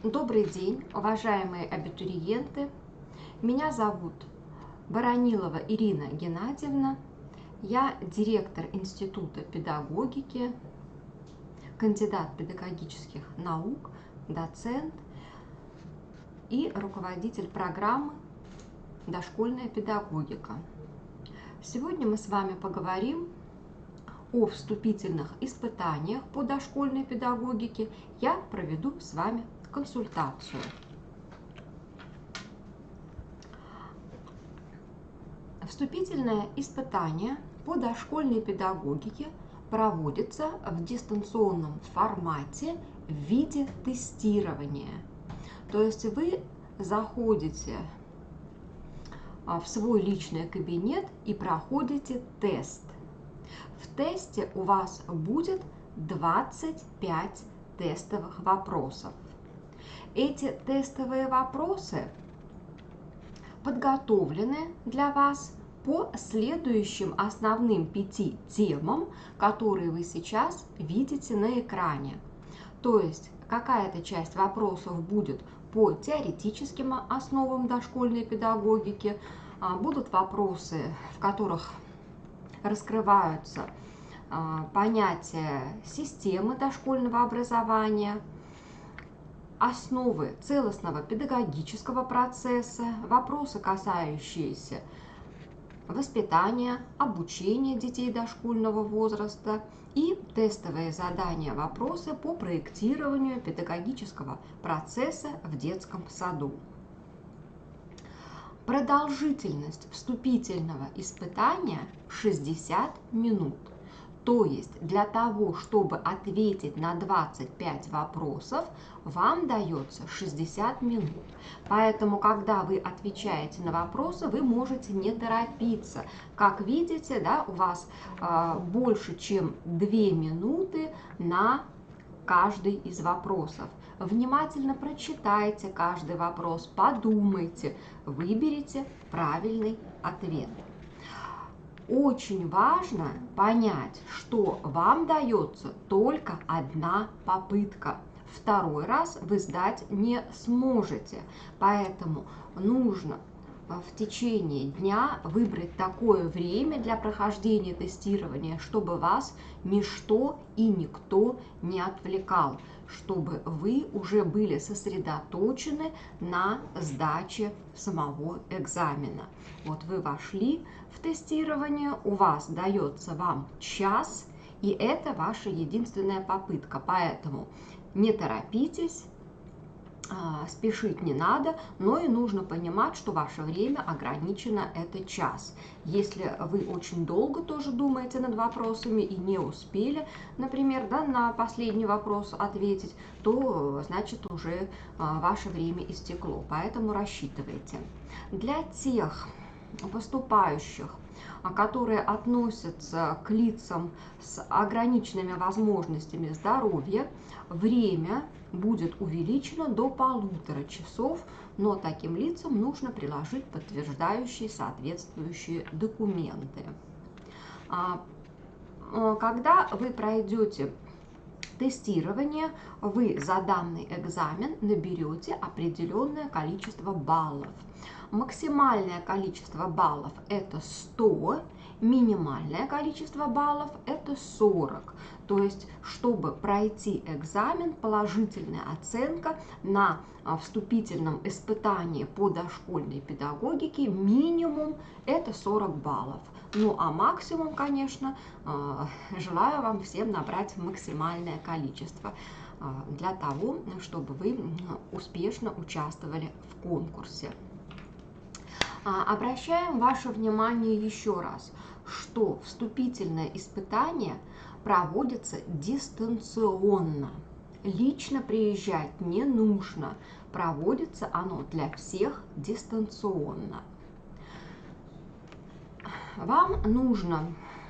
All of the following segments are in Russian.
Добрый день, уважаемые абитуриенты. Меня зовут Воронилова Ирина Геннадьевна. Я директор Института педагогики, кандидат педагогических наук, доцент и руководитель программы «Дошкольная педагогика». Сегодня мы с вами поговорим о вступительных испытаниях по дошкольной педагогике. Я проведу с вами консультацию. Вступительное испытание по дошкольной педагогике проводится в дистанционном формате в виде тестирования. То есть вы заходите в свой личный кабинет и проходите тест. В тесте у вас будет 25 тестовых вопросов. Эти тестовые вопросы подготовлены для вас по следующим основным 5 темам, которые вы сейчас видите на экране. То есть какая-то часть вопросов будет по теоретическим основам дошкольной педагогики, будут вопросы, в которых раскрываются понятия системы дошкольного образования, основы целостного педагогического процесса, вопросы, касающиеся воспитания, обучения детей дошкольного возраста и тестовые задания, вопросы по проектированию педагогического процесса в детском саду. Продолжительность вступительного испытания 60 минут. То есть для того, чтобы ответить на 25 вопросов, вам дается 60 минут. Поэтому, когда вы отвечаете на вопросы, вы можете не торопиться. Как видите, да, у вас больше, чем 2 минуты на каждый из вопросов. Внимательно прочитайте каждый вопрос, подумайте, выберите правильный ответ. Очень важно понять, что вам дается только одна попытка. Второй раз вы сдать не сможете. Поэтому нужно в течение дня выбрать такое время для прохождения тестирования, чтобы вас ничто и никто не отвлекал, чтобы вы уже были сосредоточены на сдаче самого экзамена. Вот вы вошли в тестирование, у вас дается вам час, и это ваша единственная попытка. Поэтому не торопитесь, спешить не надо, но и нужно понимать, что ваше время ограничено, это час. Если вы очень долго тоже думаете над вопросами и не успели, например, да, на последний вопрос ответить, то значит уже ваше время истекло, поэтому рассчитывайте. Для тех поступающих, которые относятся к лицам с ограниченными возможностями здоровья, время будет увеличено до 1,5 часов, но таким лицам нужно приложить подтверждающие соответствующие документы. Когда вы пройдете тестирование, вы за данный экзамен наберете определенное количество баллов. Максимальное количество баллов это 100, минимальное количество баллов это 40. То есть, чтобы пройти экзамен, положительная оценка на вступительном испытании по дошкольной педагогике минимум это 40 баллов. Ну а максимум, конечно, желаю вам всем набрать максимальное количество для того, чтобы вы успешно участвовали в конкурсе. Обращаем ваше внимание еще раз, что вступительное испытание проводится дистанционно. Лично приезжать не нужно, проводится оно для всех дистанционно. Вам нужно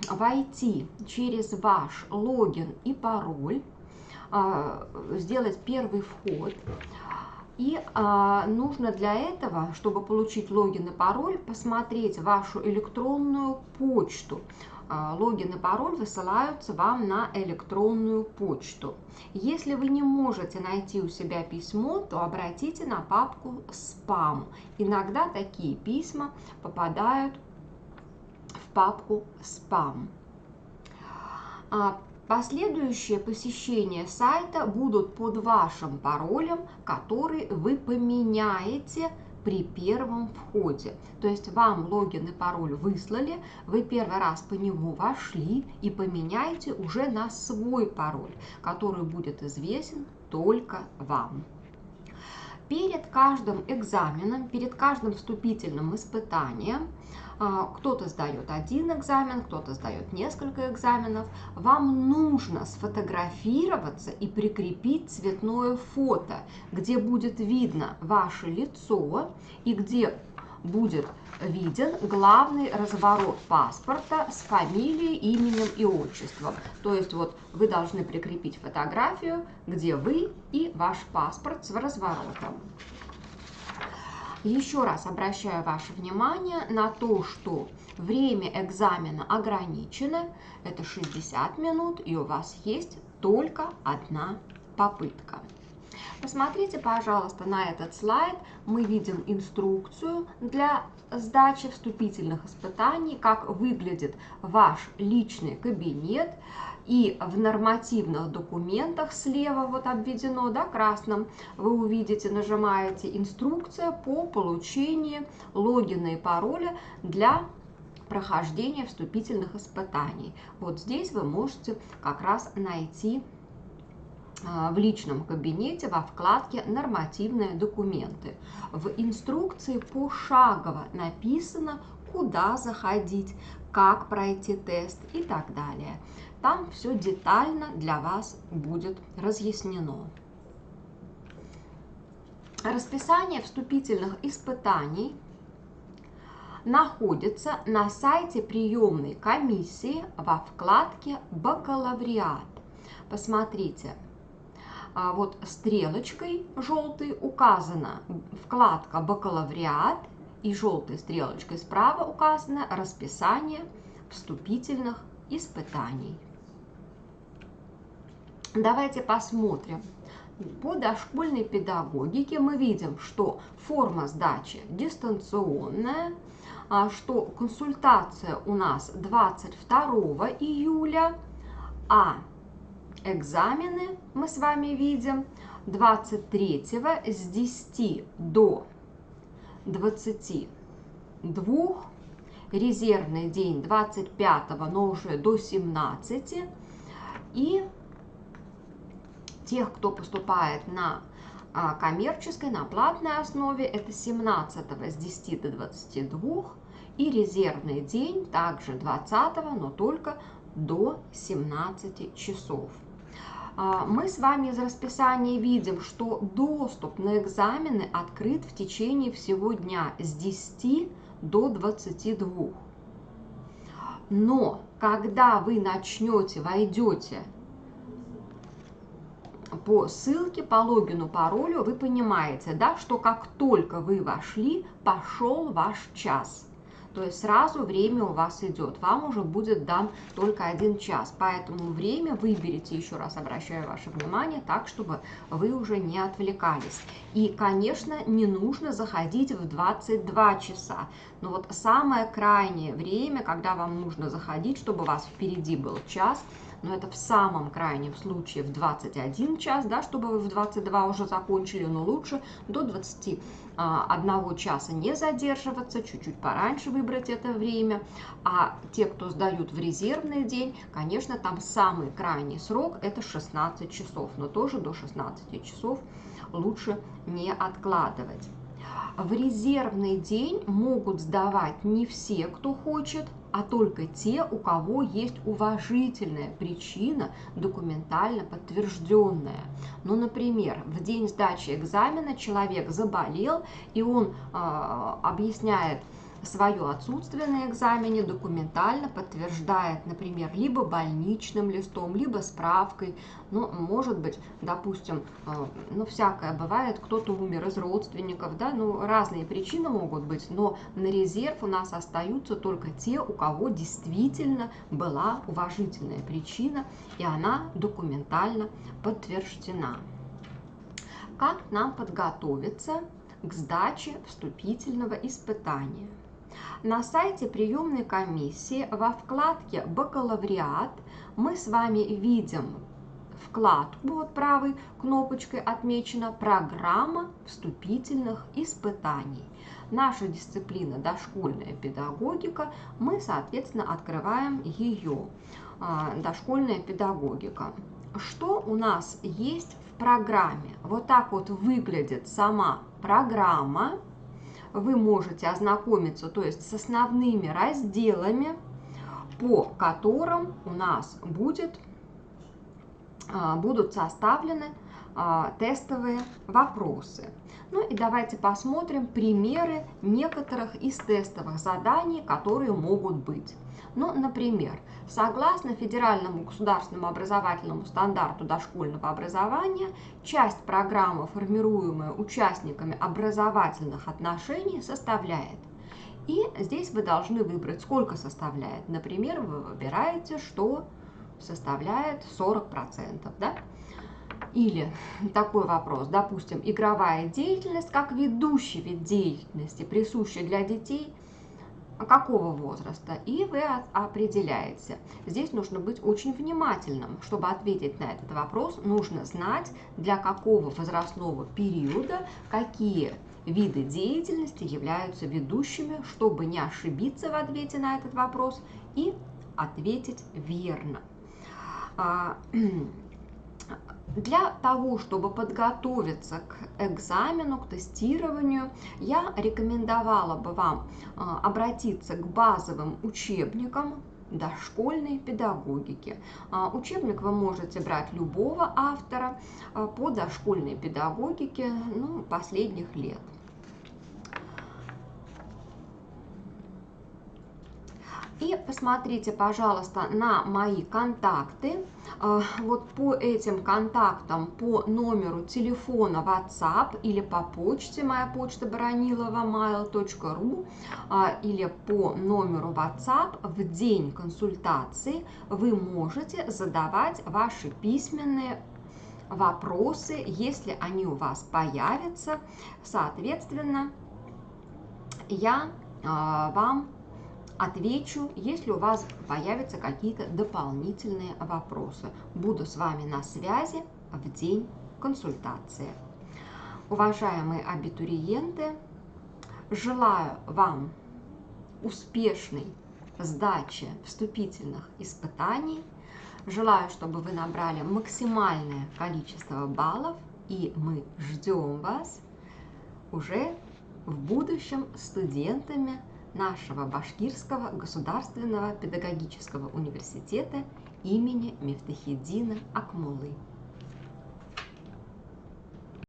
войти через ваш логин и пароль, сделать первый вход. И нужно для этого, чтобы получить логин и пароль, посмотреть вашу электронную почту. логин и пароль высылаются вам на электронную почту. Если вы не можете найти у себя письмо, то обратите на папку «Спам». Иногда такие письма попадают в папку «Спам». Последующие посещения сайта будут под вашим паролем, который вы поменяете при первом входе. То есть вам логин и пароль выслали, вы первый раз по нему вошли и поменяйте уже на свой пароль, который будет известен только вам. Перед каждым экзаменом, перед каждым вступительным испытанием, кто-то сдает один экзамен, кто-то сдает несколько экзаменов, вам нужно сфотографироваться и прикрепить цветное фото, где будет видно ваше лицо и где будет виден главный разворот паспорта с фамилией, именем и отчеством. То есть вот вы должны прикрепить фотографию, где вы и ваш паспорт с разворотом. Еще раз обращаю ваше внимание на то, что время экзамена ограничено, это 60 минут, и у вас есть только одна попытка. Посмотрите, пожалуйста, на этот слайд. Мы видим инструкцию для сдачи вступительных испытаний, как выглядит ваш личный кабинет. И в нормативных документах слева вот обведено, да, красным, вы увидите, нажимаете «Инструкция по получению логина и пароля для прохождения вступительных испытаний». Вот здесь вы можете как раз найти в личном кабинете во вкладке «Нормативные документы». В инструкции пошагово написано, куда заходить, как пройти тест и так далее. Там все детально для вас будет разъяснено. Расписание вступительных испытаний находится на сайте приемной комиссии во вкладке «Бакалавриат». Посмотрите. Вот стрелочкой желтой указана вкладка «Бакалавриат», и желтой стрелочкой справа указано расписание вступительных испытаний. Давайте посмотрим. По дошкольной педагогике мы видим, что форма сдачи дистанционная, что консультация у нас 22 июля, а экзамены мы с вами видим 23 с 10 до 22, резервный день 25, но уже до 17, и тех, кто поступает на коммерческой, на платной основе, это 17 с 10 до 22, и резервный день также 20, но только до 17 часов. Мы с вами из расписания видим, что доступ на экзамены открыт в течение всего дня с 10 до 22. Но когда вы войдете по ссылке, по логину, паролю, вы понимаете, да, что как только вы вошли, пошел ваш час. То есть сразу время у вас идет, вам уже будет дан только 1 час, поэтому время выберите, еще раз обращаю ваше внимание, так, чтобы вы уже не отвлекались. И, конечно, не нужно заходить в 22 часа, но вот самое крайнее время, когда вам нужно заходить, чтобы у вас впереди был час, но это в самом крайнем случае в 21 час, да, чтобы вы в 22 уже закончили, но лучше до 21 часа не задерживаться, чуть-чуть пораньше выбрать это время. А те, кто сдают в резервный день, конечно, там самый крайний срок это 16 часов, но тоже до 16 часов лучше не откладывать. В резервный день могут сдавать не все, кто хочет, а только те, у кого есть уважительная причина, документально подтвержденная. Ну, например, в день сдачи экзамена человек заболел, и он объясняет свое отсутствие на экзамене документально подтверждает, например, либо больничным листом, либо справкой. Ну, может быть, допустим, ну, всякое бывает, кто-то умер из родственников, да, ну, разные причины могут быть, но на резерв у нас остаются только те, у кого действительно была уважительная причина, и она документально подтверждена. Как нам подготовиться к сдаче вступительного испытания? На сайте приемной комиссии во вкладке «Бакалавриат» мы с вами видим вкладку, вот правой кнопочкой отмечена «Программа вступительных испытаний». Наша дисциплина «Дошкольная педагогика», мы, соответственно, открываем ее. Дошкольная педагогика. Что у нас есть в программе? Вот так вот выглядит сама программа. Вы можете ознакомиться, то есть с основными разделами, по которым у нас будут составлены тестовые вопросы. Ну и давайте посмотрим примеры некоторых из тестовых заданий, которые могут быть. Ну, например, согласно федеральному государственному образовательному стандарту дошкольного образования, часть программы, формируемая участниками образовательных отношений, составляет. И здесь вы должны выбрать, сколько составляет. Например, вы выбираете, что составляет 40%, да? Или такой вопрос, допустим, игровая деятельность как ведущий вид деятельности, присущий для детей какого возраста, и вы определяете. Здесь нужно быть очень внимательным. Чтобы ответить на этот вопрос, нужно знать, для какого возрастного периода какие виды деятельности являются ведущими, чтобы не ошибиться в ответе на этот вопрос и ответить верно. Для того, чтобы подготовиться к экзамену, к тестированию, я рекомендовала бы вам обратиться к базовым учебникам дошкольной педагогики. Учебник вы можете брать любого автора по дошкольной педагогике, ну, последних лет. И посмотрите, пожалуйста, на мои контакты. Вот по этим контактам, по номеру телефона WhatsApp или по почте, моя почта baranilova.mail.ru, или по номеру WhatsApp в день консультации вы можете задавать ваши письменные вопросы, если они у вас появятся. Соответственно, я вам отвечу, если у вас появятся какие-то дополнительные вопросы. Буду с вами на связи в день консультации. Уважаемые абитуриенты, желаю вам успешной сдачи вступительных испытаний. Желаю, чтобы вы набрали максимальное количество баллов, и мы ждем вас уже в будущем студентами нашего Башкирского государственного педагогического университета имени Мифтахиддина Акмуллы.